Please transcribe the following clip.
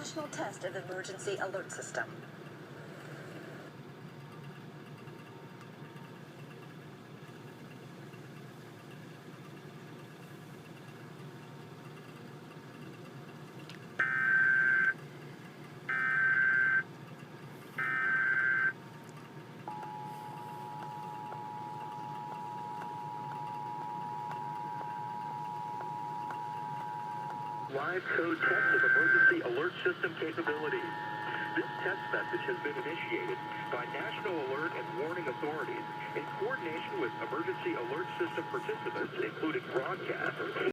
national test of the emergency alert system. Live code test of emergency alert system capabilities. This test message has been initiated by National Alert and Warning Authorities in coordination with emergency alert system participants, including broadcasters.